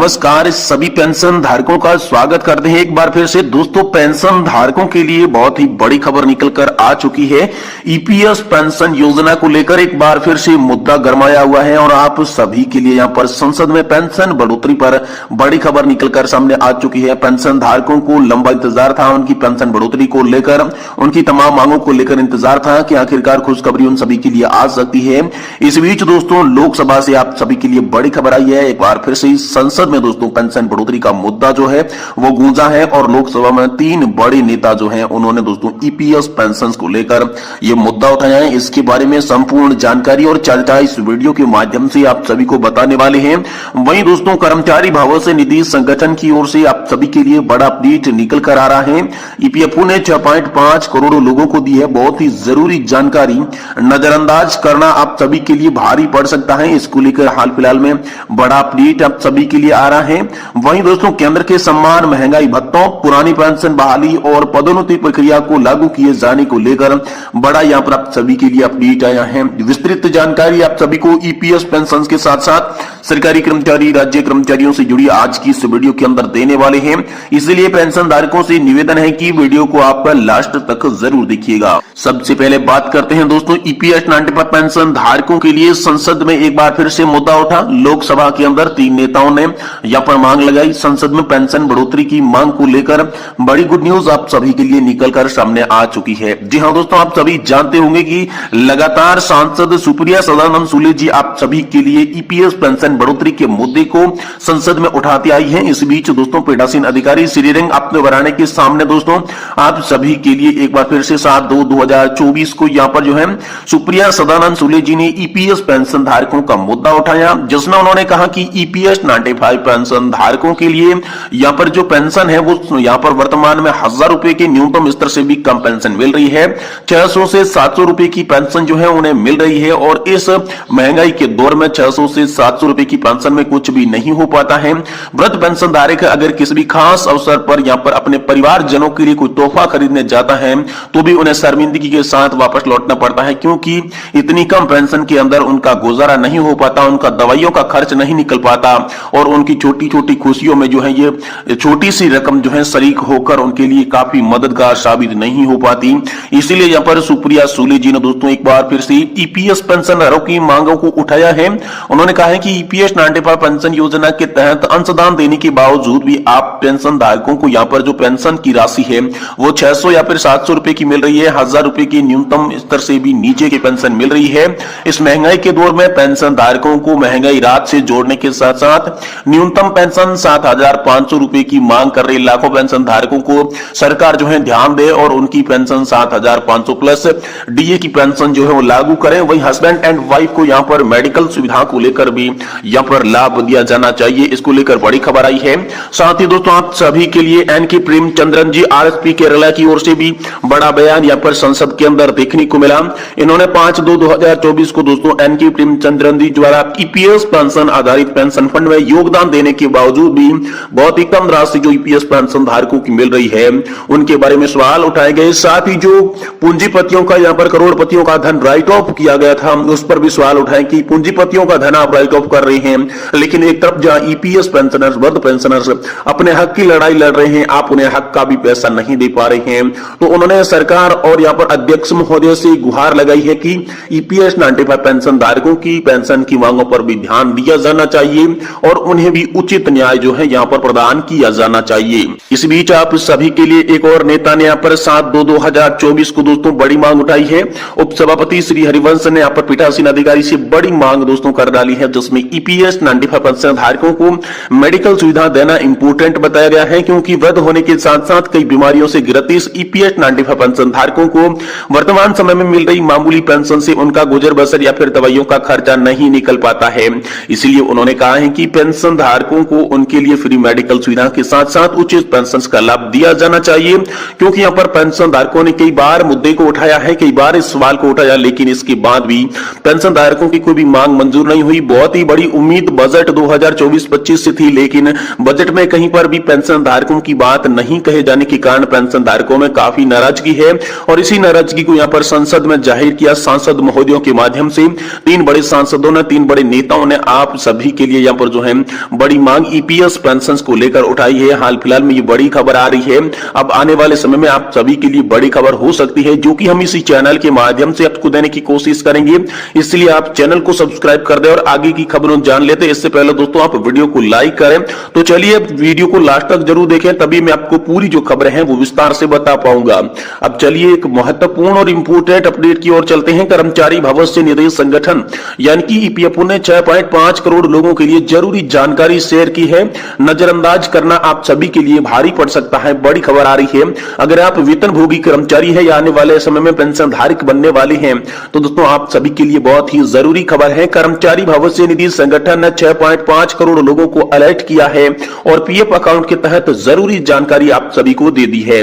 नमस्कार सभी पेंशन धारकों का स्वागत करते हैं एक बार फिर से। दोस्तों, पेंशन धारकों के लिए बहुत ही बड़ी खबर निकलकर आ चुकी है। ईपीएस पेंशन योजना को लेकर एक बार फिर से मुद्दा गरमाया हुआ है और आप सभी के लिए यहां पर संसद में पेंशन बढ़ोतरी पर बड़ी खबर निकलकर सामने आ चुकी है। पेंशन धारकों को लंबा इंतजार था, उनकी पेंशन बढ़ोतरी को लेकर, उनकी तमाम मांगों को लेकर इंतजार था कि आखिरकार खुशखबरी उन सभी के लिए आ सकती है। इस बीच दोस्तों, लोकसभा से आप सभी के लिए बड़ी खबर आई है। एक बार फिर से संसद में दोस्तों पेंशन बढ़ोतरी का मुद्दा जो है वो गूंजा है और लोकसभा में 3 बड़े नेता जो हैं उन्होंने दोस्तों ईपीएस पेंशन को लेकर ये मुद्दा उठाया है। इसके बारे में संपूर्ण जानकारी और चर्चा इस वीडियो के माध्यम से आप सभी को बताने वाले हैं। वहीं दोस्तों, कर्मचारी भविष्य निधि संगठन की ओर से आप सभी के लिए बड़ा अपडेट निकल कर आ रहा है। ईपीएफओ ने 6.5 करोड़ लोगों को दी है बहुत ही जरूरी जानकारी। नजरअंदाज करना आप सभी के लिए भारी पड़ सकता है। इसको लेकर हाल फिलहाल में बड़ा अपडेट आप सभी के लिए आ रहा है। वहीं दोस्तों, केंद्र के सम्मान, महंगाई भत्तों, पुरानी पेंशन बहाली और पदोन्नति प्रक्रिया को लागू किए जाने को लेकर बड़ा यहां पर आप सभी के लिए अपडेट आया है। विस्तृत जानकारी आप सभी को ईपीएस पेंशन के साथ साथ सरकारी कर्मचारी, राज्य कर्मचारियों से जुड़ी आज की इस वीडियो के अंदर देने वाले हैं। इसलिए पेंशन धारकों से निवेदन है कि वीडियो को आप लास्ट तक जरूर देखिएगा। सबसे पहले बात करते हैं दोस्तों ईपीएस 95 पेंशन धारकों के लिए संसद में एक बार फिर से मुद्दा उठा। लोकसभा के अंदर 3 नेताओं ने यहां पर मांग लगाई। संसद में पेंशन बढ़ोतरी की मांग को लेकर बड़ी गुड न्यूज आप सभी के लिए निकलकर सामने आ चुकी है। जी हां दोस्तों, आप सभी जानते होंगे कि लगातार सांसद सुप्रिया सदानंद सूले जी आप सभी के लिए ईपीएस पेंशन बढ़ोतरी के मुद्दे को संसद में उठाती आई है। इस बीच दोस्तों, पीठासीन अधिकारी श्रीरंग अपने वराने के सामने दोस्तों आप सभी के लिए एक बार फिर से 7/2/2024 को यहां पर जो है सुप्रिया सदानंद सूले जी ने ईपीएस पेंशन धारकों का मुद्दा उठाया, जिसमें उन्होंने कहा कि ईपीएस 95 पेंशन धारकों के लिए यहां पर जो पेंशन है वो यहां पर वर्तमान में 1000 रुपए के न्यूनतम स्तर से भी कम पेंशन मिल रही है। 600 से 700 रुपए की पेंशन जो है उन्हें मिल रही है और इस महंगाई के दौर में 600 से 700 रुपए की पेंशन में कुछ भी नहीं हो पाता है। वृद्ध पेंशन धारक अगर किसी भी खास अवसर पर यहां पर अपने परिवारजनों के लिए कोई तोहफा खरीदने जाता है तो भी उन्हें शर्मिंदगी के साथ वापस लौटना पड़ता है, क्योंकि इतनी कम पेंशन के अंदर उनका गुजारा नहीं हो पाता, उनका दवाइयों का खर्च नहीं निकल पाता और उनकी छोटी छोटी खुशियों में जो है ये छोटी सी रकम जो है शरीक होकर उनके लिए काफी मददगार साबित नहीं हो पाती। इसीलिए यहां पर सुप्रिया सूले जी ने दोस्तों एक बार फिर से ईपीएस पेंशनरों की मांगों को उठाया है। उन्होंने कहा है कि ईपीएस 95 पेंशन योजना के तहत अंशदान देने के बावजूद भी आप पेंशन धारकों को यहां पर जो पेंशन की राशि है वो 600 या फिर 700 रुपए की मिल रही है। 1000 रुपए की न्यूनतम स्तर से भी नीचे की पेंशन मिल रही है। इस महंगाई के दौर में पेंशन धारकों को महंगाई राहत से जोड़ने के साथ साथ न्यूनतम पेंशन 7500 रुपए की मांग कर रही लाखों पेंशन धारकों को सरकार जो है ध्यान दे और उनकी पेंशन 7500 प्लस डीए की पेंशन जो है वो लागू करें। वही हस्बैंड एंड वाइफ को यहां पर मेडिकल सुविधा को लेकर भी यहां पर लाभ दिया जाना चाहिए। इसको लेकर बड़ी खबर आई है। साथ ही दोस्तों, आप सभी के लिए एनके प्रेमचंद्रन जी आरएसपी केरला की ओर से भी बड़ा बयान यहां पर संसद के अंदर देखने को मिला। इन्होंने 5/2/2024 को दोस्तों एनके प्रेमचंद्रन जी द्वारा ईपीएस पेंशन आधारित पेंशन फंड में योगदान देने के बावजूद भी बहुत ही कम राशि जो ईपीएस पेंशन धारकों की मिल रही है उनके बारे में सवाल उठाए गए। साथ ही जो पूंजीपतियों का यहां पर करोड़पतियों का धन राइट ऑफ किया गया था उस पर भी सवाल उठाए कि पूंजीपतियों का धन आप राइट ऑफ कर रहे हैं, लेकिन एक तरफ जहां ईपीएस पेंशनर्स, वृद्ध पेंशनर्स अपने हक की लड़ाई लड़ रहे हैं, आप उन्हें हक का भी पैसा नहीं दे पा रहे हैं। तो उन्होंने सरकार और यहां पर अध्यक्ष महोदय से गुहार लगाई है कि ईपीएस 95 पेंशन धारकों की पेंशन की मांगों पर भी ध्यान दिया जाना चाहिए और उन्हें भी उचित न्याय जो है यहां पर प्रदान किया जाना चाहिए। इस बीच आप सभी के लिए एक और नेता ने यहां पर 7/2/2024 को दोस्तों बड़ी मांग उठाई है। उपसभापति श्री हरिवंश ने यहां पर पीठासीन अधिकारी से बड़ी मांग दोस्तों कर डाली है, जिसमें ईपीएस 95 पेंशन धारकों को मेडिकल सुविधा देना इंपोर्टेंट बताया गया है, क्योंकि वृद्ध होने के साथ साथ कई बीमारियों से ग्रसित ईपीएस 95 पेंशन धारकों को वर्तमान समय में मिल रही मामूली पेंशन से उनका गुजर बसर या फिर दवाइयों का खर्चा नहीं निकल पाता है। इसलिए उन्होंने कहा है कि पेंशन धारकों को उनके लिए फ्री मेडिकल सुविधा के साथ साथ उचित पेंशन का लाभ दिया जाना चाहिए, क्योंकि यहाँ पर पेंशन धारकों ने कई बार मुद्दे को उठाया है, कई बार इस सवाल को उठाया, लेकिन इसके बाद भी पेंशन धारकों की कोई भी मांग मंजूर नहीं हुई। बहुत ही बड़ी उम्मीद बजट 2024-25 से थी, लेकिन बजट में कहीं पर भी पेंशन धारकों की बात नहीं कहे जाने के कारण पेंशन धारकों में काफी नाराजगी है और इसी नाराजगी को यहाँ पर संसद में जाहिर किया। सांसद महोदयों के माध्यम से 3 बड़े सांसदों ने, 3 बड़े नेताओं ने आप सभी के लिए यहाँ पर जो है बड़ी मांग ईपीएस पेंशन को लेकर उठाई है। हाल फिलहाल में ये बड़ी खबर आ रही है। अब आने वाले समय में आप सभी के लिए बड़ी खबर हो सकती है, जो कि हम इसी चैनल के माध्यम से आपको देने की कोशिश करेंगे। इसलिए आप चैनल को सब्सक्राइब कर दें और आगे की खबरों जान लेते हैं। इससे पहले दोस्तों आप वीडियो को लाइक करें। तो चलिए वीडियो को लास्ट तक जरूर देखें, तभी मैं आपको पूरी जो खबर है वो विस्तार से बता पाऊंगा। अब चलिए एक महत्वपूर्ण और इंपोर्टेंट अपडेट की ओर चलते हैं। कर्मचारी भविष्य निधि संगठन यानी कि ईपीएफओ ने 6.5 करोड़ लोगों के लिए जरूरी जानकारी शेयर की है। नजरअंदाज करना आप सभी के लिए भारी पड़ सकता है। बड़ी खबर आ रही है। अगर आप वेतनभोगी कर्मचारी है या आने वाले समय में पेंशन धारक बनने वाले हैं, तो दोस्तों आप सभी के लिए बहुत ही जरूरी खबर है। कर्मचारी भविष्य निधि संगठन ने 6.5 करोड़ लोगों को अलर्ट किया है और पीएफ अकाउंट के तहत जरूरी जानकारी आप सभी को दे दी है।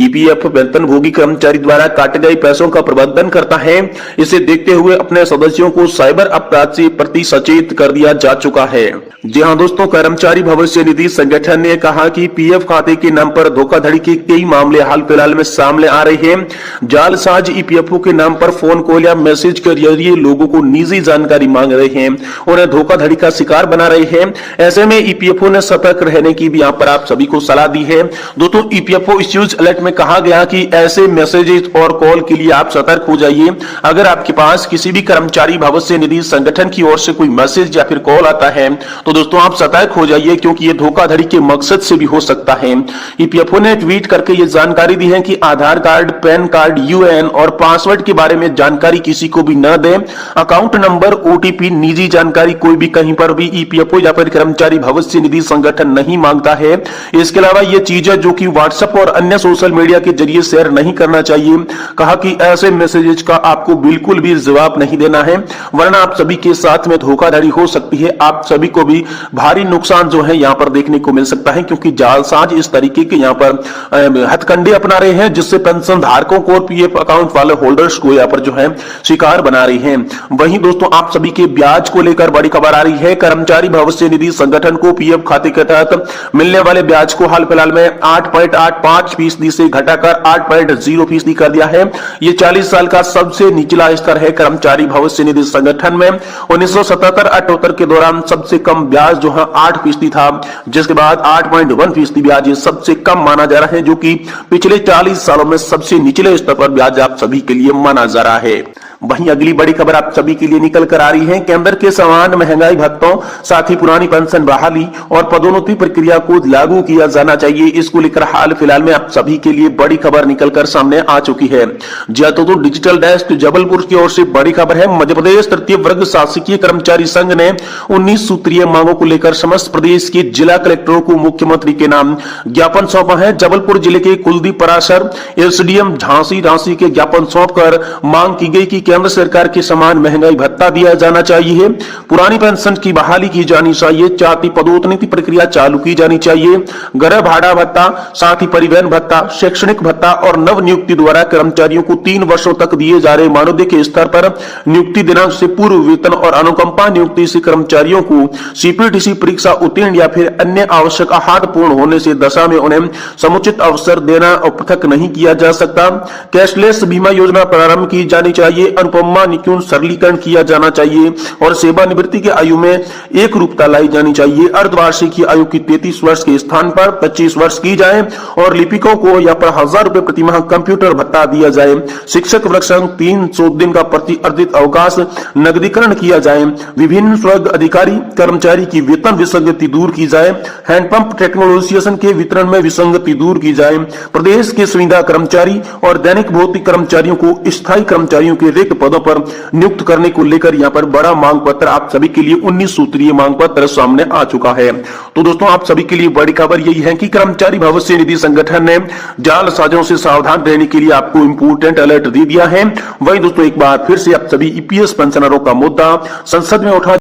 ईपीएफ वेतनभोगी कर्मचारी द्वारा काटे गए पैसों का प्रबंधन करता है। इसे देखते हुए अपने सदस्यों को साइबर अपराध से प्रति सचेत कर दिया जा चुका है। जी हां दोस्तों, कर्मचारी भविष्य निधि संगठन ने कहा कि पीएफ खाते के नाम पर धोखाधड़ी के कई मामले हाल फिलहाल में सामने आ रहे हैं। जालसाज ईपीएफओ के नाम पर फोन कॉल या मैसेज के जरिए लोगों को निजी जानकारी मांग रहे हैं, उन्हें धोखाधड़ी का शिकार बना रहे हैं। ऐसे में ईपीएफओ ने सतर्क रहने की भी यहां पर आप सभी को सलाह दी है। दोस्तों ईपीएफओ इश्यूज अलर्ट में कहा गया कि ऐसे मैसेजेस और कॉल के लिए आप सतर्क हो जाइए। अगर आपके पास किसी भी कर्मचारी भविष्य निधि संगठन की ओर से कोई मैसेज या फिर कॉल आता है, तो दोस्तों आप सतर्क हो जाइए, क्योंकि ये धोखाधड़ी के मकसद से भी हो सकता है। ईपीएफओ ने ट्वीट करके ये जानकारी दी है कि आधार कार्ड, पैन कार्ड, यूएएन और पासवर्ड के बारे में जानकारी किसी को भी न दें। अकाउंट नंबर, ओटीपी, निजी जानकारी कोई भी कहीं पर भी ईपीएफओ या फिर कर्मचारी भविष्य निधि संगठन नहीं मांगता है। इसके अलावा ये चीजें जो कि व्हाट्सएप और अन्य सोशल मीडिया के जरिए शेयर नहीं करना चाहिए। कहा कि ऐसे मैसेजेस का आपको बिल्कुल भी जवाब नहीं देना है, वरना आप सभी के साथ में धोखाधड़ी हो सकती है। आप सभी को भी भारी नुकसान जो है यहाँ पर देखने को मिल सकता है, क्योंकि जालसाज इस तरीके के यहाँ पर हथकंडे अपना रहे हैं, जिससे पेंशन धारकों को और पीएफ अकाउंट वाले होल्डर्स को यहाँ पर जो है शिकार बना रही हैं। वहीं दोस्तों आप सभी के ब्याज को लेकर बड़ी खबर आ रही है। कर्मचारी भविष्य निधि संगठन को पीएफ खाते के तहत मिलने वाले ब्याज को हाल फिलहाल में 8.85% से घटाकर 8.0% कर दिया है। ये 40 साल का सबसे निचला स्तर है कर्मचारी भविष्य निधि संगठन में। 1977-78 के दौरान सबसे कम ब्याज जो है 8% था, जिसके बाद 8.1% ब्याज ये सबसे कम माना जा रहा है, जो कि पिछले 40 सालों में सबसे निचले स्तर पर ब्याज आप सभी के लिए माना जा रहा है। वहीं अगली बड़ी खबर आप सभी के लिए निकल कर आ रही है। केंद्र के समान महंगाई भत्तों, साथ ही पुरानी पेंशन बहाली और पदोन्नति प्रक्रिया को लागू किया जाना चाहिए। इसको लेकर हाल फिलहाल में आप सभी के लिए बड़ी खबर निकलकर सामने आ चुकी है। तो डिजिटल डेस्क जबलपुर की ओर से बड़ी खबर है। मध्य प्रदेश तृतीय वर्ग शासकीय कर्मचारी संघ ने 19 सूत्रीय मांगों को लेकर समस्त प्रदेश के जिला कलेक्टरों को मुख्यमंत्री के नाम ज्ञापन सौंपा है। जबलपुर जिले के कुलदीप पराशर एसडीएम झांसी राशि के ज्ञापन सौंपकर मांग की गई कि केंद्र सरकार के समान महंगाई भत्ता दिया जाना चाहिए, पुरानी पेंशन की बहाली की जानी चाहिए, जाति पदोन्नति प्रक्रिया चालू की जानी चाहिए, गृह भाड़ा भत्ता, साथ ही परिवहन भत्ता, शैक्षणिक भत्ता और नव नियुक्ति द्वारा कर्मचारियों को 3 वर्षों तक दिए जा रहे मानदेय के स्तर पर नियुक्ति दिनांक से पूर्व वेतन और अनुकंपा नियुक्ति से कर्मचारियों को सीपीटीसी परीक्षा उत्तीर्ण या फिर अन्य आवश्यक आहार पूर्ण होने से दशा में उन्हें समुचित अवसर देना और पृथक नहीं किया जा सकता। कैशलेस बीमा योजना प्रारंभ की जानी चाहिए। अनुपमा निकुंज सरलीकरण किया जाना चाहिए और सेवानिवृत्ति की आयु में एक रूपता लाई जानी चाहिए। अर्धवार्षिक की आयु की 33 वर्ष के स्थान पर 25 वर्ष की जाए और लिपिकों को यहाँ पर 1000 रुपए प्रति माह कंप्यूटर भत्ता दिया जाए। शिक्षक वर्ग संघ 300 दिन का प्रति अर्जित अवकाश नगदीकरण किया जाए। विभिन्न स्वर्ग अधिकारी कर्मचारी की वेतन विसंगति दूर की जाए। हैंडपंप टेक्नोलॉजिएशन के वितरण में विसंगति दूर की जाए। प्रदेश के संविदा कर्मचारी और दैनिक भौतिक कर्मचारियों को स्थायी कर्मचारियों के रिक्त पदों पर नियुक्त करने को लेकर यहाँ पर बड़ा मांग पत्र आप सभी के लिए 19 सूत्रीय मांग पत्र सामने आ चुका है। तो दोस्तों आप सभी के लिए बड़ी खबर यही है कि कर्मचारी भविष्य निधि संगठन ने जालसाजों से सावधान रहने के लिए आपको इंपोर्टेंट अलर्ट दे दिया है। वहीं दोस्तों एक बार फिर से आप सभी ईपीएस पेंशनरों का मुद्दा संसद में उठा